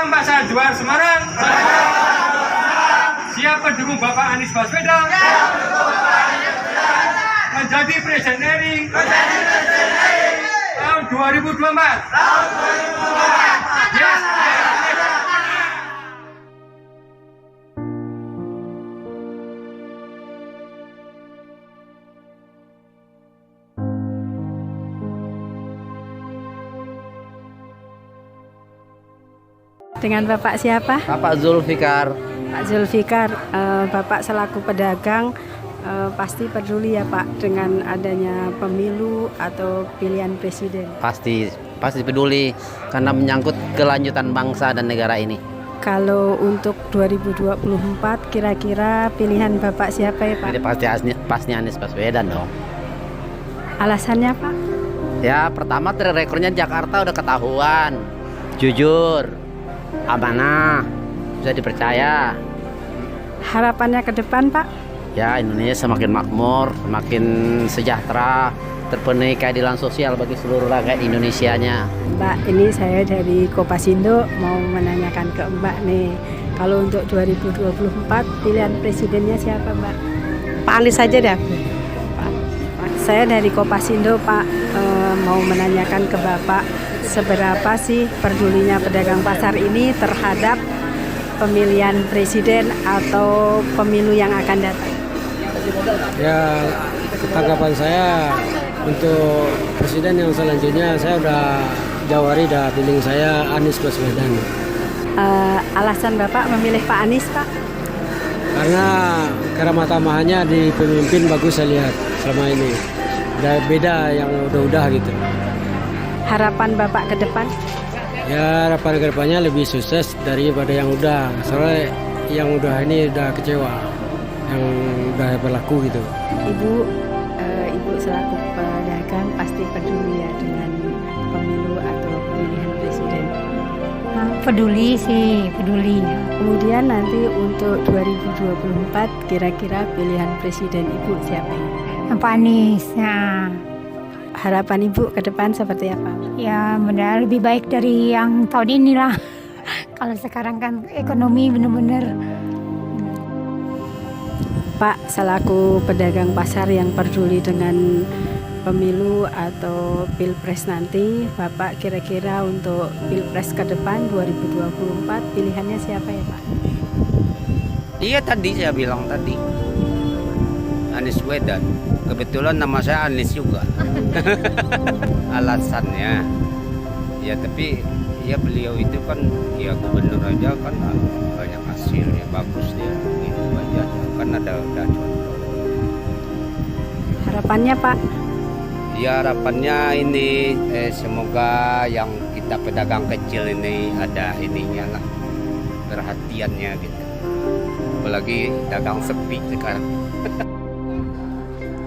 Pedagang Pasar Juar Semarang. Siap mendukung Bapak Anies Baswedan menjadi Presiden RI tahun 2024. Yes. Dengan Bapak siapa? Bapak Zulfikar. Pak Zulfikar, Bapak selaku pedagang pasti peduli ya Pak dengan adanya pemilu atau pilihan presiden. Pasti peduli karena menyangkut kelanjutan bangsa dan negara ini. Kalau untuk 2024 kira-kira pilihan Bapak siapa ya Pak? Jadi pasti Anies Baswedan dong. Alasannya Pak? Ya pertama track recordnya Jakarta udah ketahuan, jujur, amanah, bisa dipercaya. Harapannya ke depan Pak? Ya Indonesia semakin makmur, semakin sejahtera, terpenuhi keadilan sosial bagi seluruh rakyat Indonesianya. Mbak, ini saya dari Kopasindo mau menanyakan ke Mbak nih. Kalau untuk 2024 pilihan presidennya siapa Mbak? Pak Anies saja dah. Saya dari Kopasindo Pak, mau menanyakan ke Bapak seberapa sih pedulinya pedagang pasar ini terhadap pemilihan presiden atau pemilu yang akan datang? Ya, tanggapan saya untuk presiden yang selanjutnya saya udah jawari dah pilih saya Anies Baswedan. Alasan Bapak memilih Pak Anies Pak? Karena keramat tamahannya di pemimpin bagus saya lihat selama ini. Udah beda yang udah gitu. Harapan Bapak ke depan? Ya harapan ke depannya lebih sukses daripada yang udah. Soalnya yang udah ini udah kecewa. Yang udah berlaku gitu. Ibu selaku pedagang pasti peduli ya dengan pemilu atau pemilihan presiden. Peduli sih, peduli. Kemudian nanti untuk 2024 kira-kira pilihan presiden Ibu siapa ya? Pak Anies. Nah, harapan Ibu ke depan seperti apa? ya benar lebih baik dari yang tahun inilah. Kalau sekarang kan ekonomi benar-benar. Pak, selaku pedagang pasar yang peduli dengan pemilu atau pilpres nanti, Bapak kira-kira untuk pilpres ke depan 2024 pilihannya siapa ya Pak? Iya tadi saya bilang tadi Anies Baswedan. Kebetulan nama saya Anies juga. Alasannya ya tapi ya beliau itu kan ya gubernur aja kan banyak hasilnya bagus dia gitu aja kan ada contoh. Harapannya Pak? Ya harapannya ini semoga yang kita pedagang kecil ini ada ininya lah perhatiannya gitu. Apalagi dagang sepi sekarang.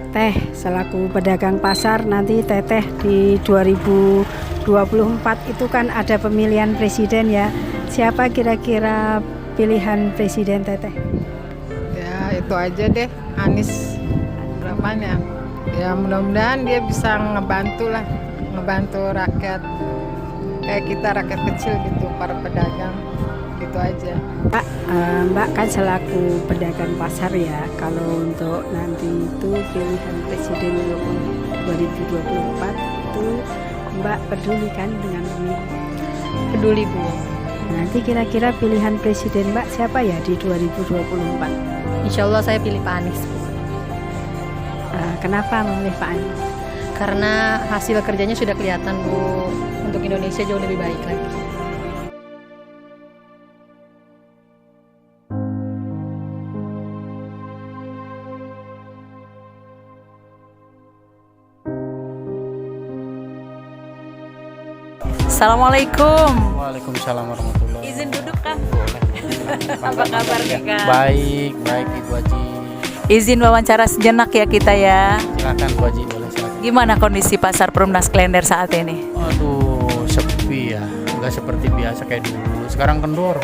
Teh, selaku pedagang pasar nanti Teteh di 2024 itu kan ada pemilihan presiden ya. Siapa kira-kira pilihan presiden Teteh? Ya itu aja deh, Anies berapanya. Ya mudah-mudahan dia bisa ngebantu rakyat kayak kita rakyat kecil gitu, para pedagang gitu aja. Pak, Mbak kan selaku pedagang pasar ya, kalau untuk nanti itu pilihan presiden 2024 itu Mbak peduli kan dengan pemilu? Peduli Bu. Nanti kira-kira pilihan presiden Mbak siapa ya di 2024? Insya Allah saya pilih Pak Anies. Kenapa memilih Pak Anies? Karena hasil kerjanya sudah kelihatan Bu, untuk Indonesia jauh lebih baik lagi. Assalamualaikum. Waalaikumsalam warahmatullahi. Izin duduk Kang. Boleh. Apa kabar nih Kang? Baik Ibu Haji. Izin wawancara sejenak ya kita ya. Silakan Bu Haji, boleh silakan. Gimana kondisi pasar Perumnas Klender saat ini? Aduh, sepi ya. Enggak seperti biasa kayak dulu. Sekarang kendor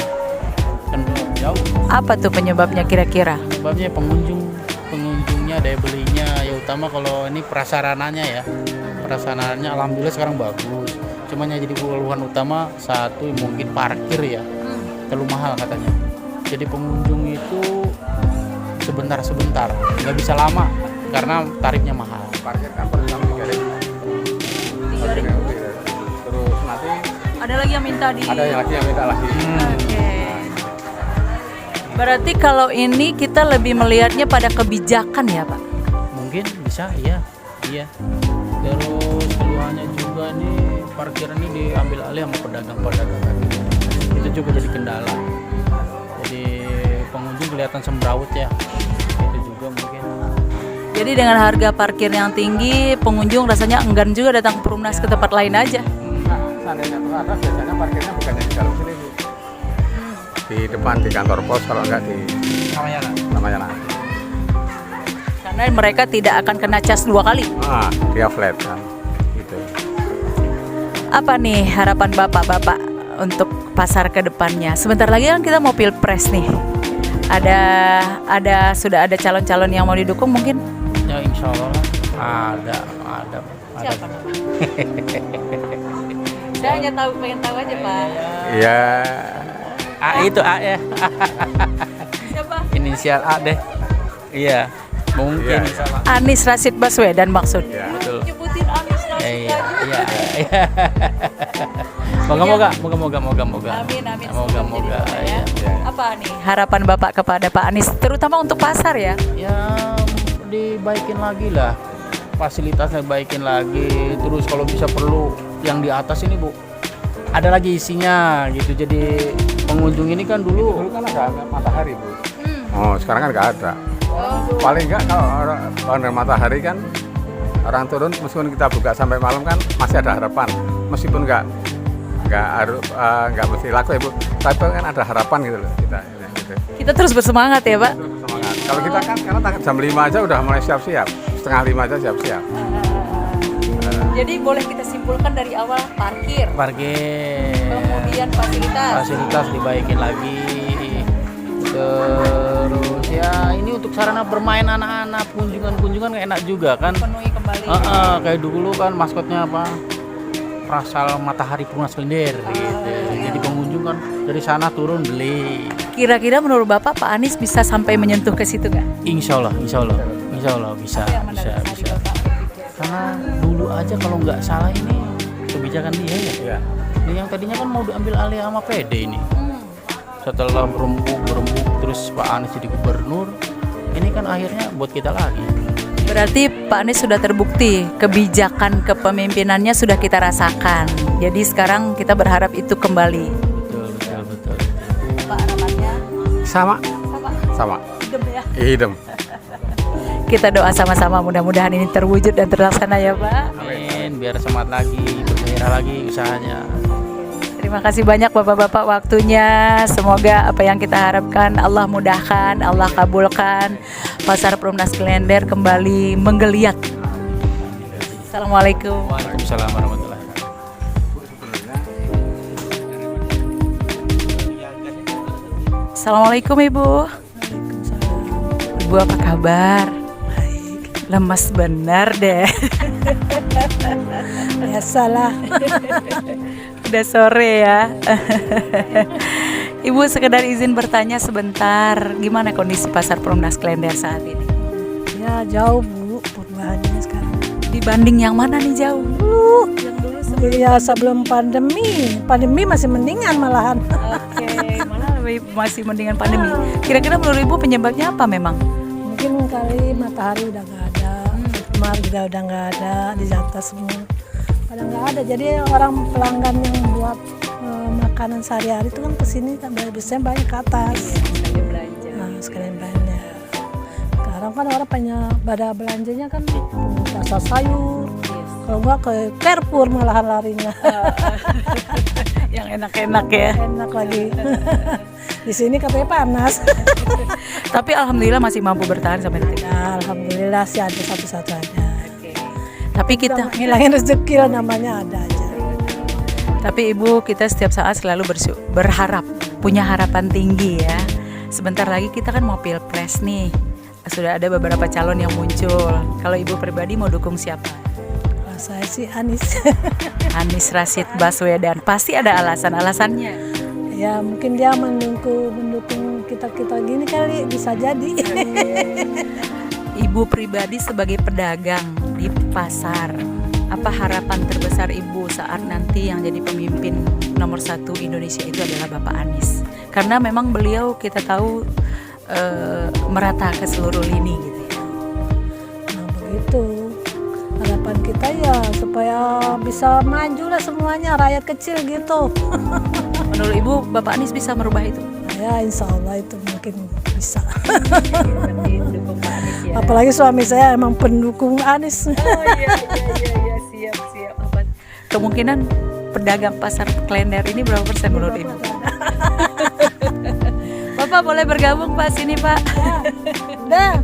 jauh. Apa tuh penyebabnya kira-kira? Sebabnya pengunjungnya, daya belinya, ya utama kalau ini prasarananya ya. Prasarananya alhamdulillah sekarang bagus. Cuman yang jadi keluhan utama satu mungkin parkir ya. terlalu mahal katanya. Jadi pengunjung itu sebentar-sebentar, nggak bisa lama karena tarifnya mahal. Parkir kan per jam 3.000. Terus nanti Ada lagi yang minta di... ada yang lagi yang minta lagi. Oke. Berarti kalau ini kita lebih melihatnya pada kebijakan ya Pak? Mungkin bisa, iya. Terus keluhannya juga nih parkiran ini diambil alih sama pedagang-pedagang kaki. Itu juga jadi kendala. Jadi pengunjung kelihatan semrawut ya. Itu juga mungkin. Jadi dengan harga parkir yang tinggi, pengunjung rasanya enggan juga datang ke Perumnas ke tempat lain aja. Nah, seandainya itu ada, biasanya parkirnya bukannya di dalam sini, Bu. Di depan di kantor pos, kalau enggak di namanya nanti. Karena mereka tidak akan kena cas 2 kali. Dia flat kan. Gitu. Apa nih harapan Bapak-bapak untuk pasar ke depannya? Sebentar lagi kan kita mau pilpres nih. Sudah ada calon-calon yang mau didukung mungkin? Ya insya Allah ada. Siapa? Saya hanya pengen tahu aja Pak. Iya. A itu A ya. Siapa? Inisial A deh. Iya. Mungkin Iya. sama. Anies Rashid Baswedan maksudnya. Betul. Nyebutin Anies Rashid Iya. aja. Moga-moga. Amin. Moga-moga. Ya. Ya. Apa nih harapan Bapak kepada Pak Anies, terutama untuk pasar ya? Ya dibaikin lagi lah. Fasilitasnya baikin lagi. Terus kalau bisa perlu yang di atas ini Bu, ada lagi isinya gitu. Jadi pengunjung ini kan dulu Kan ada matahari, Bu. Oh, sekarang kan nggak ada. Paling nggak kalau ada matahari kan orang turun, meskipun kita buka sampai malam kan masih ada harapan. Meskipun nggak mesti laku ya Bu, tapi kan ada harapan gitu loh kita. Gitu. Kita terus bersemangat ya Pak. Semangat. Kalau kita kan sekarang jam 5 aja udah mulai siap-siap, setengah 5 aja siap-siap. Jadi boleh kita simpulkan dari awal parkir, kemudian fasilitas dibaikin lagi. Terus ya ini untuk sarana bermain anak-anak, kunjungan enak juga kan. penuhi kembali. Kayak dulu kan maskotnya apa? Rasal Matahari Perumnas Klender gitu. Jadi pengunjung kan dari sana turun beli. Kira-kira menurut Bapak Pak Anies bisa sampai menyentuh ke situ nggak? Insya Allah bisa. Karena dulu aja kalau nggak salah ini kebijakan dia ya. Iya. Ini yang tadinya kan mau diambil alih sama PD ini. Setelah berembuk terus Pak Anies jadi gubernur, ini kan akhirnya buat kita lagi. Berarti Pak Anies sudah terbukti kebijakan kepemimpinannya sudah kita rasakan. Jadi sekarang kita berharap itu kembali. Betul. Pak harapannya Sama. hidup ya. Idem. Kita doa sama-sama mudah-mudahan ini terwujud dan terlaksana ya Pak. Amin. Biar semangat lagi, bergairah lagi usahanya. Terima kasih banyak Bapak-bapak waktunya. Semoga apa yang kita harapkan Allah mudahkan, Allah kabulkan. Pasar Perumnas Klender kembali menggeliat. Assalamualaikum. Waalaikumsalam warahmatullahi wabarakatuh. Assalamualaikum Ibu. Ibu apa kabar? Baik. Lemas benar deh. Biasalah. Udah sore ya. Ibu sekedar izin bertanya sebentar, gimana kondisi pasar Perumnas Klender saat ini? Ya jauh Bu perubahannya sekarang. Dibanding yang mana nih jauh? Ya sebelum pandemi masih mendingan malahan. Oke, malah masih mendingan pandemi. Kira-kira menurut Ibu penyebabnya apa memang? Mungkin kali matahari udah nggak ada, Mar juga udah nggak ada, di atas semua pada nggak ada. Jadi orang pelanggan yang buat makanan sehari-hari itu kan kesini kan biasanya banyak ke atas. Sekalian belanja. Sekarang kan orang pada belanjanya kan pasar sayur. Kalau nggak ke Carrefour malahan larinya. Yang enak-enak ya. Enak lagi. Di sini katanya panas. Tapi alhamdulillah masih mampu bertahan sampai detik. Ya, alhamdulillah sih ada satu-satu aja. Tapi kita ngilangin rezeki lah namanya ada aja. Tapi Ibu, kita setiap saat selalu berharap, punya harapan tinggi ya. Sebentar lagi kita kan mau pilpres nih. Sudah ada beberapa calon yang muncul. Kalau Ibu pribadi mau dukung siapa? Kalau saya sih Anies. Anies Rashid Baswedan. Pasti ada alasannya. Ya mungkin dia mendukung kita gini kali, bisa jadi. Ibu pribadi sebagai pedagang di pasar, apa harapan terbesar Ibu saat nanti yang jadi pemimpin nomor 1 Indonesia itu adalah Bapak Anies? Karena memang beliau kita tahu merata ke seluruh lini gitu ya. Nah begitu. Harapan kita ya supaya bisa maju lah semuanya, rakyat kecil gitu. Menurut Ibu, Bapak Anies bisa merubah itu? Ya insya Allah itu mungkin bisa. Apalagi suami saya emang pendukung Anies. Oh iya, siap. Kemungkinan pedagang pasar Klender ini berapa persen menurut Ibu? Bapak boleh bergabung Pak, sini Pak. Dah.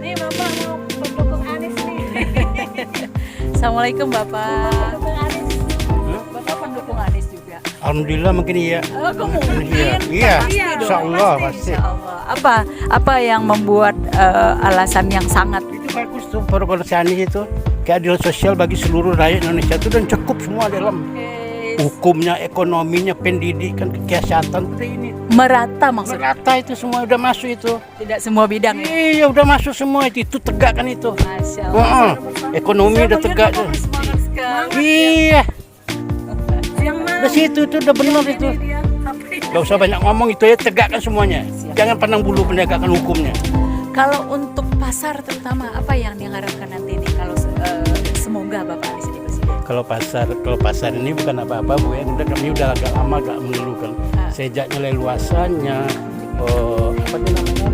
Nih Bapak mau pendukung Anies nih. Assalamualaikum Bapak. Bapak pendukung Anies juga. Alhamdulillah mungkin iya. Oh, kemungkinan. Iya, Pasti dong. insya Allah pasti. Insya Allah. Apa yang membuat alasan yang sangat Itu bagus tuh program Anies itu, keadilan sosial bagi seluruh rakyat Indonesia itu dan cukup semua dalam hukumnya, ekonominya, pendidikan, kesehatan ini. merata maksudnya? Merata itu semua udah masuk itu. Tidak semua bidang ya? Iya udah masuk semua itu tegakkan itu. Masya Allah. Ekonomi udah tegak tuh. Iya. Udah situ itu udah benar itu. Gak usah banyak ngomong itu ya, tegakkan semuanya. Jangan pandang bulu penegakan hukumnya. Kalau untuk pasar terutama apa yang diharapkan nanti nih kalau semoga Bapak Anies jadi presiden? Kalau pasar ini bukan apa-apa Bu ya, kami udah agak lama agak mengeluhkan. Sejaknya leluasannya apa namanya?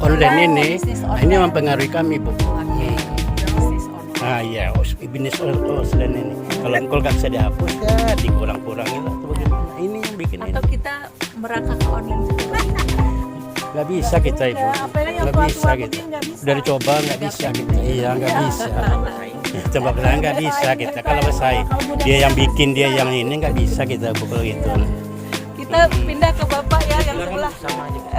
Online ini mempengaruhi kami Bu. Iya, bisnis online ini. Kalau nggak bisa dihapus ya dikurang-kurangin lah. Bagaimana? Ini yang bikin atau ini. kita merangkak ke online juga? Nggak bisa kita Ibu, nggak bisa kita. Udah dicoba nggak bisa kita. Iya nggak bisa. Coba bilang nggak bisa kita. Kalau saya dia yang bikin dia yang ini nggak bisa kita Bu kalau gitu. Kita pindah ke Bapak ya yang sebelah.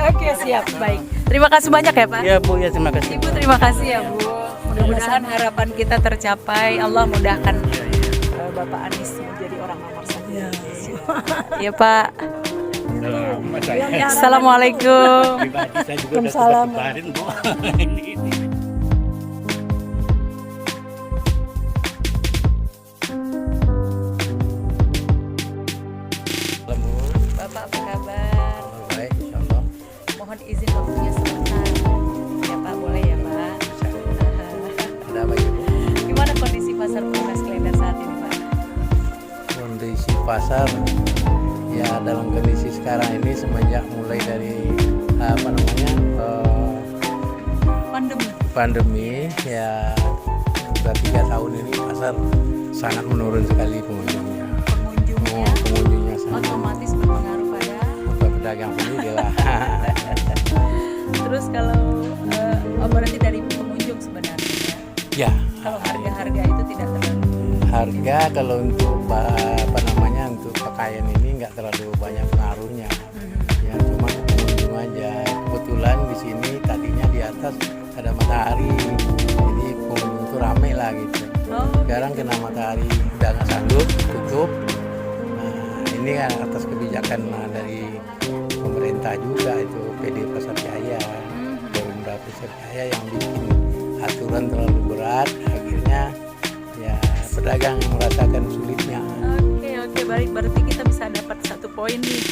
Oke siap, baik. Terima kasih banyak ya Pak. Iya Bu, ya terima kasih. Ibu terima kasih ya Bu. Mudah-mudahan harapan kita tercapai. Allah mudahkan Bapak Anies menjadi orang nomor 1. Iya Pak. Assalamualaikum. Waalaikumsalam. Bapak apa kabar? Baik, insyaallah. Mohon izin waktunya sebentar. Ya Pak, boleh ya Pak? Ada apa Ibu? Gimana kondisi pasar Polres Klender saat ini Pak? Kondisi pasar ya dalam kondisi sekarang ini semenjak mulai dari pandemi ya sudah 3 tahun ini pasar sangat menurun sekali pengunjungnya sangat otomatis berpengaruh pada pedagang sendiri lah. Terus kalau berarti dari pengunjung sebenarnya ya kalau harga-harga itu tidak terlalu harga kalau untuk untuk pakaian ini nggak terlalu banyak pengaruhnya ya cuma pengunjung aja. Kebetulan di sini tadinya di atas ada matahari jadi pengunjung itu rame lah gitu. Sekarang kena matahari udah nggak sanggup tutup. Nah ini kan atas kebijakan dari pemerintah juga itu PD Pasar Jaya, Perumda Pasar Jaya yang bikin aturan terlalu berat akhirnya ya pedagang yang merasakan sulitnya. Oke, baik. Berarti kita bisa dapat satu poin nih.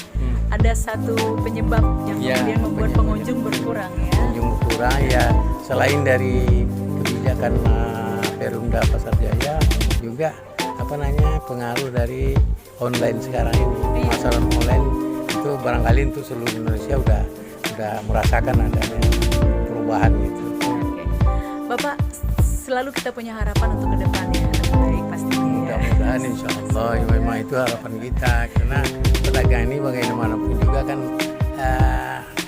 Ada satu penyebab yang kemudian membuat pengunjung berkurang ya. Pengunjung berkurang ya. Selain dari kebijakan Perumda Pasar Jaya juga pengaruh dari online sekarang ini. Masalah online itu barangkali untuk seluruh Indonesia udah merasakan adanya perubahan gitu. Oke. Bapak selalu kita punya harapan untuk ke depannya lebih baik pastinya. Mudah-mudahan insya Allah ya, memang itu harapan kita karena pedagang ini bagaimanapun juga kan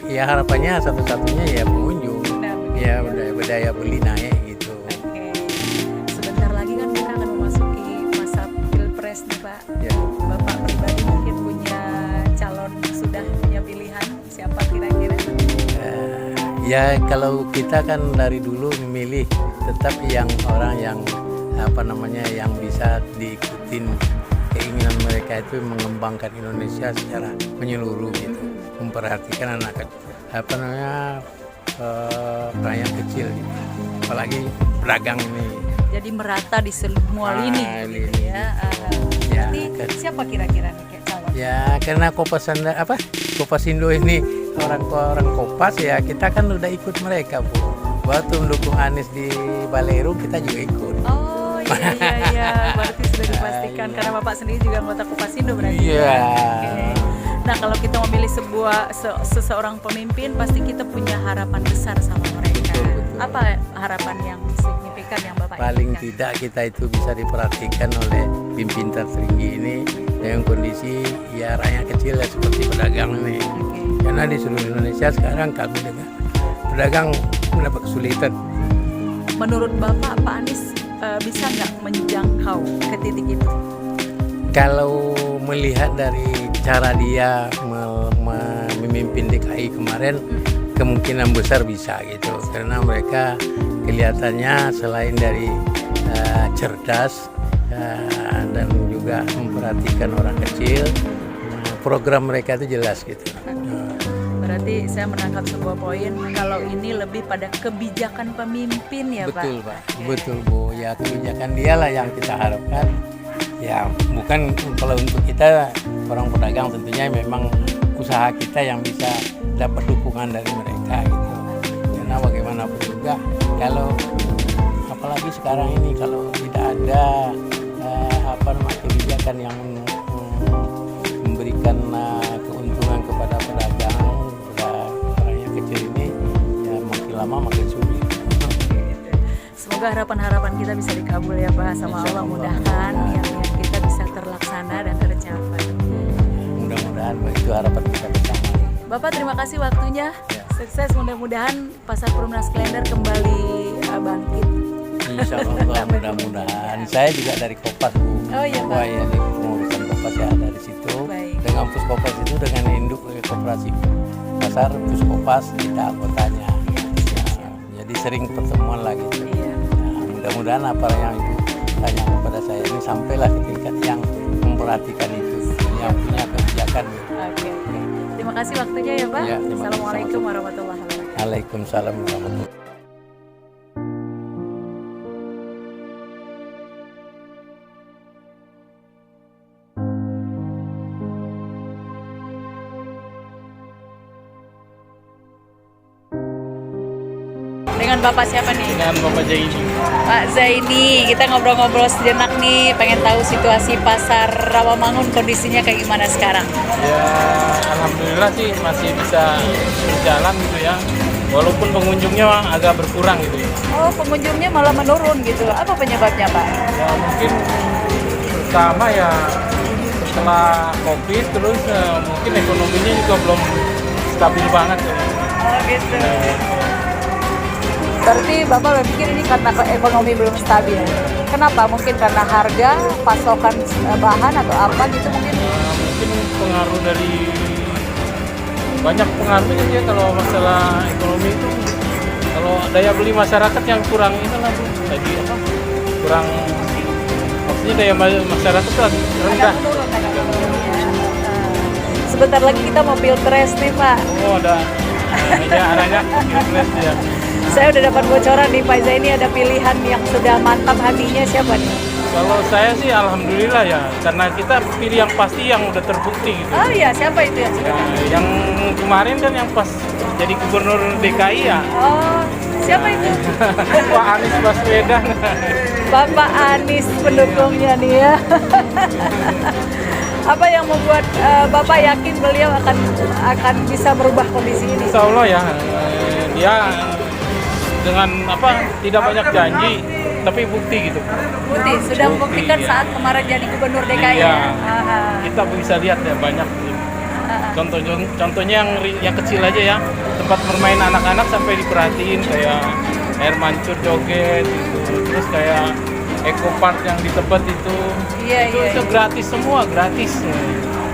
ya harapannya satu-satunya ya pengunjung ya daya beli naik gitu. Oke. Sebentar lagi kan kita akan memasuki masa pilpres nih Pak. Ya. Bapak pribadi mungkin punya calon sudah punya pilihan siapa kira-kira? Ya kalau kita kan dari dulu memilih tetap yang orang yang yang bisa diikutin keinginan mereka mereka itu mengembangkan Indonesia secara menyeluruh gitu, memperhatikan rakyat kecil gitu. Apalagi pedagang ini. Jadi merata di semua lini gitu ya. Berarti siapa kira-kira nih kayak calon? Ya karena Kopasindo ini orang Kopas ya, kita kan udah ikut mereka Bu. Waktu mendukung Anies di Balero kita juga ikut. Oh iya, berarti sudah dipastikan karena Bapak sendiri juga anggota Kopasindo berarti. Iya. Okay. Nah kalau kita memilih seseorang pemimpin pasti kita punya harapan besar sama mereka. Betul. Apa harapan yang signifikan yang Bapak Paling inginkan? tidak kita itu bisa diperhatikan oleh pimpinan tertinggi ini dengan kondisi ya rakyat kecil ya seperti pedagang ini. Karena di seluruh Indonesia sekarang kami dengan pedagang mendapat kesulitan. Menurut Bapak, Pak Anies bisa nggak menjangkau ke titik itu? Kalau melihat dari cara dia memimpin DKI kemarin, kemungkinan besar bisa gitu. Karena mereka kelihatannya selain dari cerdas dan juga memperhatikan orang kecil, program mereka itu jelas gitu. Berarti saya menangkap sebuah poin kalau ini lebih pada kebijakan pemimpin ya Pak? Betul Pak, betul Bu. Ya kebijakan dialah yang kita harapkan. Ya bukan kalau untuk kita orang pedagang tentunya memang usaha kita yang bisa dapat dukungan dari mereka gitu. Karena bagaimanapun juga kalau apalagi sekarang ini kalau tidak ada kebijakan yang memberikan keuntungan kepada pedagang, orang yang kecil ini ya makin lama makin sulit. Semoga harapan-harapan kita bisa dikabul ya Pak sama Allah, mudahan yang kita bisa terlaksana dan tercapai. Mudah-mudahan itu harapan kita bersama. Bapak terima kasih waktunya. Sukses, mudah-mudahan Pasar Perumnas Klender kembali bangkit. Insya Allah mudah-mudahan. Saya juga dari Kopas Bu. Oh iya Pak. Ya, di pengurusan Kopas ya ada di situ. Baik. Dengan Puskopas itu dengan induk koperasi pasar Puskopas kita anggotanya. Ya, jadi sering pertemuan lagi. Iya. Nah, mudah-mudahan apa yang Ibu tanya kepada saya ini sampailah ke tingkat yang memperhatikan itu, yang punya kebijakan. Oke. Terima kasih waktunya ya Pak. Ya, Assalamualaikum warahmatullahi wabarakatuh. Waalaikumsalam warahmatullahi wabarakatuh. Dengan Bapak siapa nih? Dengan Bapak Zaini. Pak Zaini, kita ngobrol-ngobrol sejenak nih, pengen tahu situasi pasar Rawamangun kondisinya kayak gimana sekarang? Ya, alhamdulillah sih masih bisa berjalan gitu ya. Walaupun pengunjungnya agak berkurang gitu ya. Oh, pengunjungnya malah menurun gitu. Apa penyebabnya, Pak? Ya mungkin pertama ya setelah Covid, terus mungkin ekonominya juga belum stabil banget ya. Oh gitu. Berarti Bapak berpikir ini karena ekonomi belum stabil. Kenapa? Mungkin karena harga, pasokan bahan atau apa gitu mungkin? Mungkin pengaruh dari banyak pengaruhnya ya kalau masalah ekonomi itu. Kalau daya beli masyarakat yang kurang itu lah Bu. Jadi apa? Kurang, maksudnya daya masyarakat itu rendah. Sebentar lagi kita mau pilpres nih Pak. Oh ada, arahnya pilpres ya. Saya udah dapat bocoran nih Pak Zaini, ada pilihan yang sudah mantap hatinya siapa nih? Kalau saya sih alhamdulillah ya, karena kita pilih yang pasti yang udah terbukti gitu. Oh iya, siapa itu ya? Yang kemarin kan yang pas jadi gubernur DKI ya. Oh, siapa itu? Pak Anies Baswedan. Bapak Anies pendukungnya nih ya. Apa yang membuat Bapak yakin beliau akan bisa merubah kondisi ini? Insya Allah ya, dia dengan apa tidak banyak janji, tapi bukti gitu. Bukti, sudah membuktikan ya. Saat kemarin jadi gubernur DKI iya, ya. Kita bisa lihat ya banyak. Contohnya yang kecil aja ya, tempat bermain anak-anak sampai diperhatiin kayak air mancur joget gitu, terus kayak Eco Park yang di Tebet itu, itu gratis semua, gratis.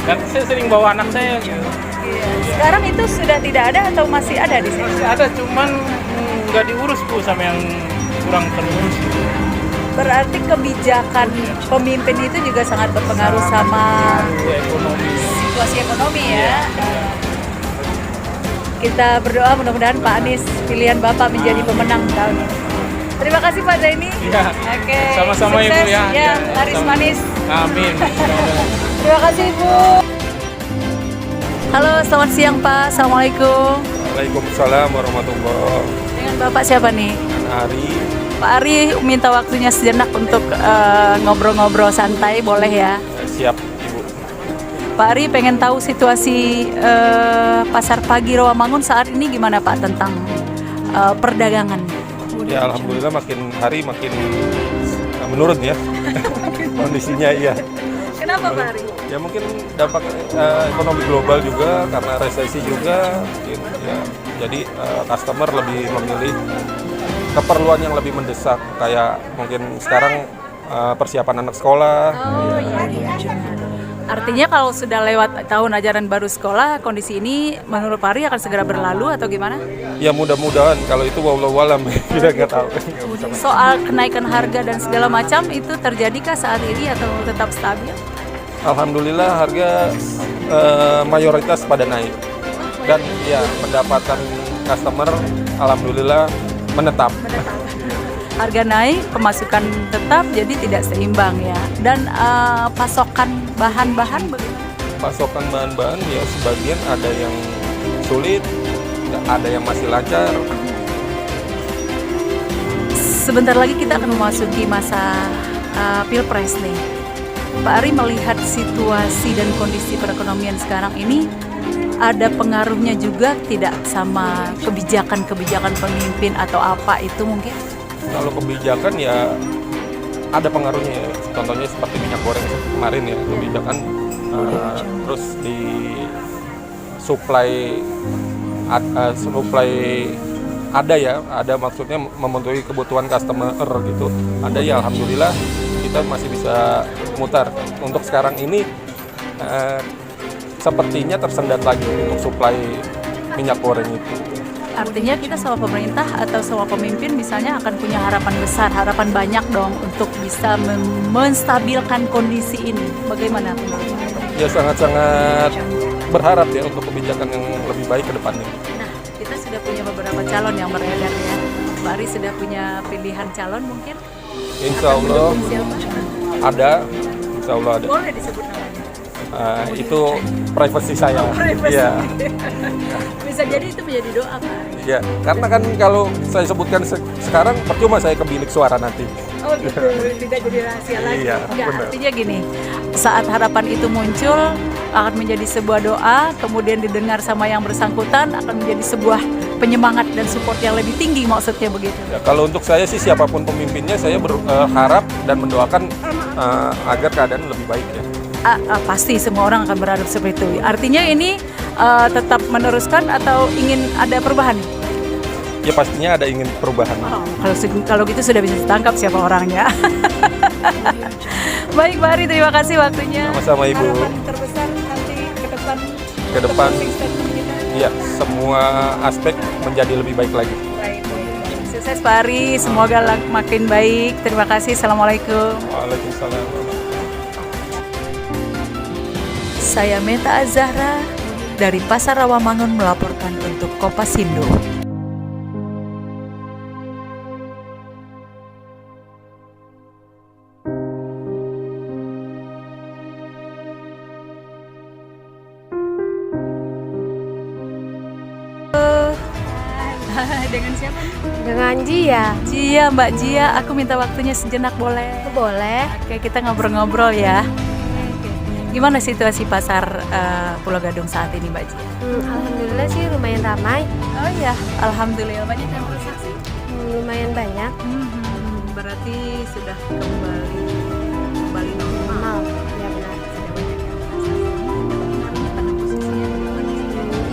Dan saya sering bawa anak saya gitu. Iya. Sekarang itu sudah tidak ada atau masih ada di sini? Masih ada, cuman nggak diurus Bu sama yang kurang terurus gitu. Berarti kebijakan pemimpin itu juga sangat berpengaruh sama situasi ekonomi ya. Kita berdoa mudah-mudahan Pak Anies pilihan Bapak menjadi pemenang tahun ini. Terima kasih Pak Zaini. Ya. Oke. Sama-sama sukses, Ibu ya. Ya, laris manis. Amin. Terima kasih Ibu. Halo, selamat siang Pak. Assalamualaikum. Waalaikumsalam warahmatullahi wabarakatuh. Dengan Bapak siapa nih? Ari. Pak Ari minta waktunya sejenak untuk ngobrol-ngobrol santai, boleh ya? Siap Ibu. Pak Ari pengen tahu situasi pasar pagi Rawamangun saat ini gimana Pak tentang perdagangan? Ya alhamdulillah makin hari makin menurun ya kondisinya ya. Kenapa Pak Ari? Ya mungkin dampak ekonomi global juga karena resesi juga, ya, jadi customer lebih memilih keperluan yang lebih mendesak kayak mungkin sekarang persiapan anak sekolah. Oh iya. Artinya kalau sudah lewat tahun ajaran baru sekolah, kondisi ini menurut Pak Ari akan segera berlalu atau gimana? Ya mudah-mudahan, kalau itu wallahu alam kita nggak tahu. Soal kenaikan harga dan segala macam itu terjadikah saat ini atau tetap stabil? Alhamdulillah harga mayoritas pada naik dan ya pendapatan customer alhamdulillah menetap. Harga naik, pemasukan tetap, jadi tidak seimbang ya. Dan pasokan bahan-bahan bagaimana? Pasokan bahan-bahan ya sebagian ada yang sulit, ada yang masih lancar. Sebentar lagi kita akan memasuki masa Pilpres nih. Pak Ari melihat situasi dan kondisi perekonomian sekarang ini ada pengaruhnya juga tidak sama kebijakan-kebijakan pemimpin atau apa itu mungkin? Kalau kebijakan ya ada pengaruhnya ya. Contohnya seperti minyak goreng kemarin ya, kebijakan terus di supply ada ya, ada maksudnya memenuhi kebutuhan customer gitu. Ada ya alhamdulillah kita masih bisa mutar. Untuk sekarang ini sepertinya tersendat lagi untuk supply minyak goreng itu. Artinya kita sama pemerintah atau sama pemimpin misalnya akan punya harapan besar, harapan banyak dong untuk bisa menstabilkan kondisi ini. Bagaimana menurut Pak? Ya sangat-sangat berharap ya untuk kebijakan yang lebih baik ke depannya. Nah, kita sudah punya beberapa calon yang beredar ya. Pak Ari sudah punya pilihan calon mungkin? Insya Allah ada, insya Allah ada. Boleh disebut namanya? Itu privasi saya. Privasi. Ya. Bisa jadi itu menjadi doa Pak Ari. Ya, karena kan kalau saya sebutkan sekarang percuma saya ke bilik suara nanti. Oh gitu, tidak jadi rahasia lagi. Iya, Enggak, benar. artinya gini, saat harapan itu muncul akan menjadi sebuah doa, kemudian didengar sama yang bersangkutan akan menjadi sebuah penyemangat dan support yang lebih tinggi, maksudnya begitu. Ya, kalau untuk saya sih siapapun pemimpinnya saya berharap dan mendoakan agar keadaan lebih baik ya. Pasti semua orang akan berharap seperti itu. Artinya ini tetap meneruskan atau ingin ada perubahan? Ya pastinya ada ingin perubahan. Kalau gitu sudah bisa ditangkap siapa orangnya. Baik Pak Ari, terima kasih waktunya. Sama-sama Ibu. Harapan terbesar nanti ke depan. Ke depan, ya semua aspek menjadi lebih baik lagi. Baik. Sukses Pak Ari, semoga makin baik. Terima kasih. Assalamualaikum. Waalaikumsalam. Saya Meta Azahra dari Pasar Rawamangun melaporkan untuk Kopasindo. Dengan siapa? Dengan Jia. Jia, Mbak Jia, aku minta waktunya sejenak boleh? Boleh. Oke, kita ngobrol-ngobrol ya. Gimana situasi pasar Pulau Gadung saat ini, Mbak Jia? Alhamdulillah sih lumayan ramai. Oh iya, alhamdulillah. Banyak yang transaksi? Lumayan banyak. Berarti sudah kembali normal. Ya benar.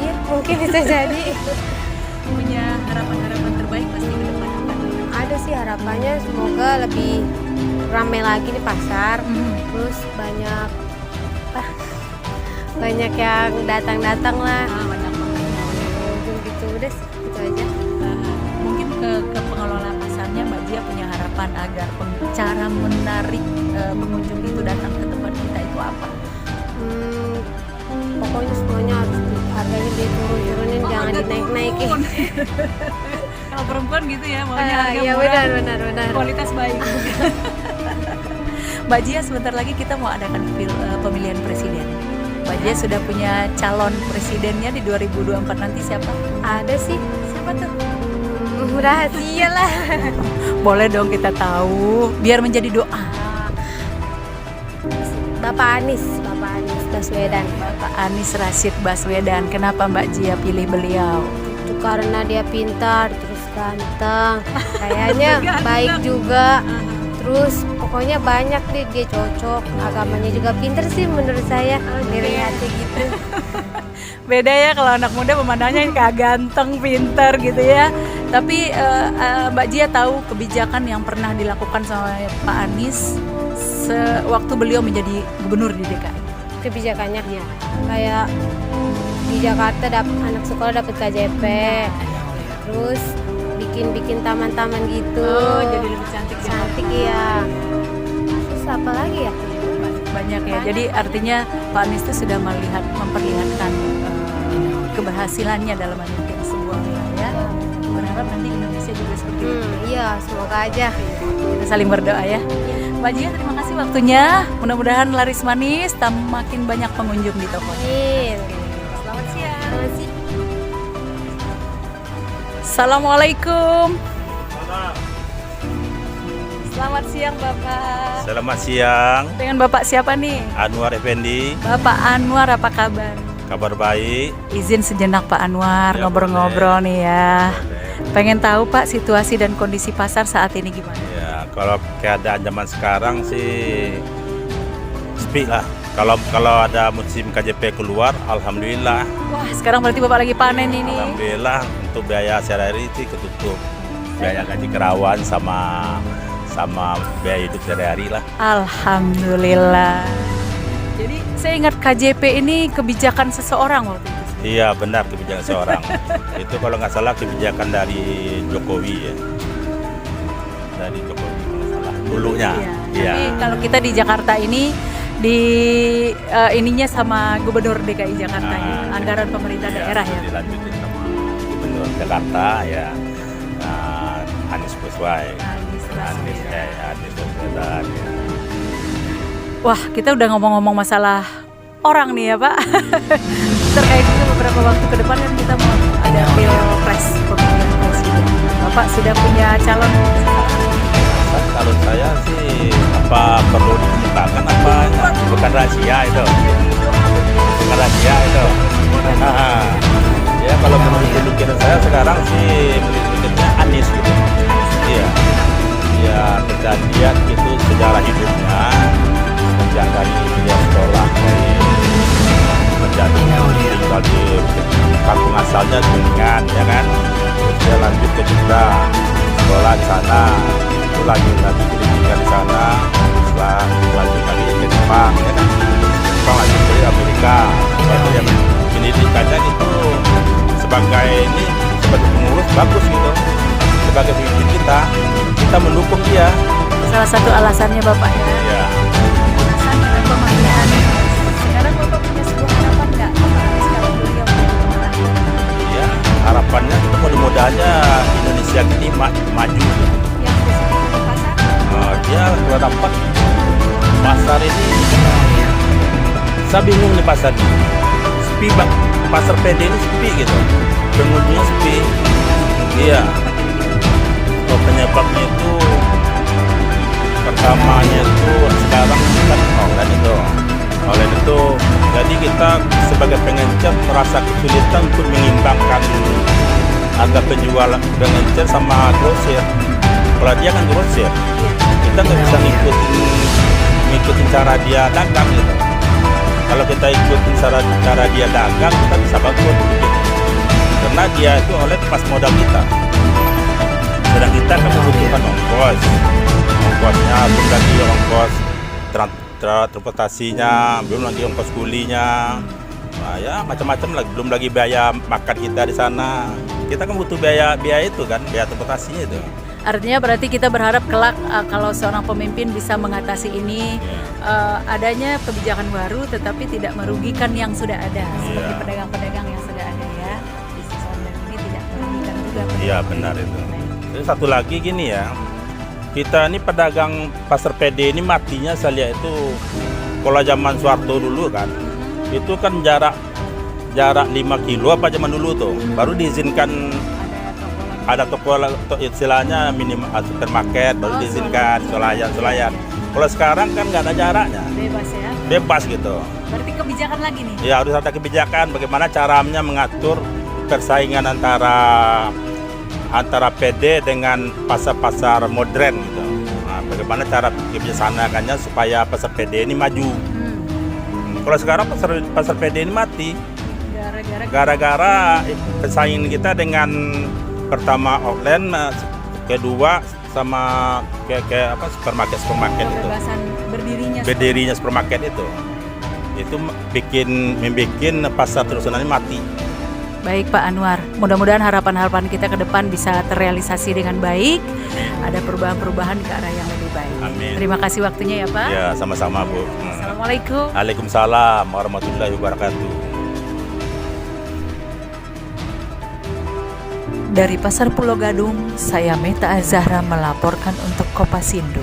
Iya, mungkin bisa jadi. Punya harapan-harapan terbaik pasti ke depan apa? Ada sih harapannya semoga lebih ramai lagi di pasar. Terus banyak yang datang-datang lah. Banyak gitu udah gitu aja. Mungkin ke pengelola pasarnya Mbak Jia punya harapan harapan agar cara menarik pengunjung itu datang ke tempat kita itu apa? Pokoknya semuanya harus harganya diturun-turunin, jangan dinaik-naikin. Kalau perempuan gitu ya, maunya harga Iya, murah, benar. kualitas baik. Mbak Jia, sebentar lagi kita mau adakan pemilihan presiden. Mbak Jia sudah punya calon presidennya di 2024 nanti siapa? Ada sih, Siapa tuh? rahasia lah. Boleh dong kita tahu, biar menjadi doa. Bapak Anies Baswedan. Bapak Anies Rashid Baswedan. Kenapa Mbak Jia pilih beliau? Itu karena dia pintar, terus ganteng, kayaknya baik juga. Terus pokoknya banyak deh, dia cocok, agamanya juga pinter sih menurut saya, dilihatnya gitu. Beda ya kalau anak muda memandangnya kayak ganteng, pinter gitu ya. Tapi Mbak Jia tahu kebijakan yang pernah dilakukan sama Pak Anies sewaktu beliau menjadi gubernur di DKI. Kebijakannya kayak di Jakarta anak sekolah dapat KJP, terus bikin taman-taman gitu. Jadi lebih cantik ya. Terus apa lagi ya? Banyak ya. Jadi artinya Pak Anies itu sudah memperlihatkan keberhasilannya dalam memimpin sebuah wilayah. Berharap nanti Indonesia juga seperti itu. Iya, semoga aja. Kita saling berdoa ya. Mbak Jia, terima kasih waktunya. Mudah-mudahan laris manis, makin banyak pengunjung di toko. Selamat siang. Assalamualaikum. Selamat siang Bapak. Selamat siang. Dengan Bapak siapa nih? Anwar Effendi. Bapak Anwar, apa kabar? Kabar baik. Izin sejenak Pak Anwar, Ya, ngobrol-ngobrol nih ya. Pengen tahu Pak situasi dan kondisi pasar saat ini gimana? Ya, kalau keadaan zaman sekarang sih sepi lah. Kalau ada musim KJP keluar, alhamdulillah. Wah, sekarang berarti Bapak lagi panen ini. Alhamdulillah untuk biaya sehari-hari itu ketutup. Biaya gaji kerawan sama biaya hidup sehari-hari lah. Alhamdulillah. Jadi saya ingat KJP ini kebijakan seseorang waktu itu. Iya benar, kebijakan seorang. Itu kalau nggak salah kebijakan dari Jokowi ya. Dari Jokowi kalau nggak salah dulunya. Iya. Tapi kalau kita di Jakarta ini ininya sama Gubernur DKI Jakarta ya, anggaran pemerintah daerah ya. Dilanjutin sama Gubernur Jakarta ya. Anies Baswedan. Anies Baswedan. Ya. Wah, kita udah ngomong-ngomong masalah orang nih ya Pak. Terkait itu beberapa waktu ke depan kan kita mau ada pilpres, pemilihan presiden. Bapak sudah punya calon? Kalau saya sih apa perlu diceritakan apa bukan rahasia itu. Bukan rahasia itu. Ya kalau menurut pemikiran saya sekarang sih menurutnya Anies gitu. Iya. Ya kita lihat gitu sejarah hidupnya sejak dari dia sekolah menjadi tinggal di kampung asalnya Kuningan ya kan. Terus dia lanjut ke Jogja sekolah di sana. Lanjut lagi pendidikan di sana, setelah lanjut lagi ke Jepang, ya kan? Jepang lanjut ke Amerika. Lalu yang pendidikannya itu sebagai pengurus bagus gitu, sebagai pemimpin kita mendukung dia. Salah satu alasannya Bapak ya. Iya. Alasan dengan pemilihan. Sekarang Bapak punya sebuah harapan nggak? Kalau beliau Iya, harapannya itu mudah-mudahannya Indonesia ini maju. Dia dapat pasar ini, saya bingung nih pasar ini, sepi bang, pasar PD ini sepi gitu, pengunjungnya sepi, iya. Oh, penyebabnya itu pertamanya itu sekarang kan online itu, jadi kita sebagai pengencer merasa kesulitan untuk mengimbangkan harga penjual pengencer sama grosir. Kalau dia kan grosir, kita nggak bisa ngikutin cara dia dagang gitu. Kalau kita ikutin cara dia dagang, kita bisa bangkrut gitu. Karena dia itu oleh pas modal kita. Sedang kita kan membutuhkan ongkosnya, belum lagi ongkos transportasinya, belum lagi ongkos kulinya. Nah, ya macam-macam lagi, belum lagi biaya makan kita di sana. Kita kan butuh biaya itu kan, biaya transportasinya itu. Artinya berarti kita berharap kelak kalau seorang pemimpin bisa mengatasi ini, adanya kebijakan baru tetapi tidak merugikan yang sudah ada, seperti pedagang-pedagang yang sudah ada ya. Bisnis online ini tidak merugikan juga. Iya benar itu. Terus satu lagi gini ya, kita ini pedagang pasar PD ini matinya saya lihat itu kalau zaman Soeharto dulu kan, itu kan jarak 5 kilo apa zaman dulu tuh, baru diizinkan ada toko istilahnya minimal supermarket baru diizinkan solayan. Kalau sekarang kan nggak ada jaraknya. Bebas ya. Bebas gitu. Berarti kebijakan lagi nih. Ya harus ada kebijakan bagaimana caranya mengatur persaingan antara PD dengan pasar-pasar modern gitu. Nah, bagaimana cara kebijaksanaannya supaya pasar PD ini maju. Kalau sekarang pasar PD ini mati. Gara-gara persaingan kita dengan pertama offline, kedua sama kayak supermarket itu. Berdirinya supermarket itu membikin pasar tradisional ini mati. Baik Pak Anwar, mudah-mudahan harapan-harapan kita ke depan bisa terrealisasi dengan baik, ada perubahan-perubahan ke arah yang lebih baik. Amin. Terima kasih waktunya ya Pak. Ya sama-sama Bu. Assalamualaikum. Waalaikumsalam warahmatullahi wabarakatuh. Dari Pasar Pulau Gadung, saya Meta Azahra melaporkan untuk Kopasindo.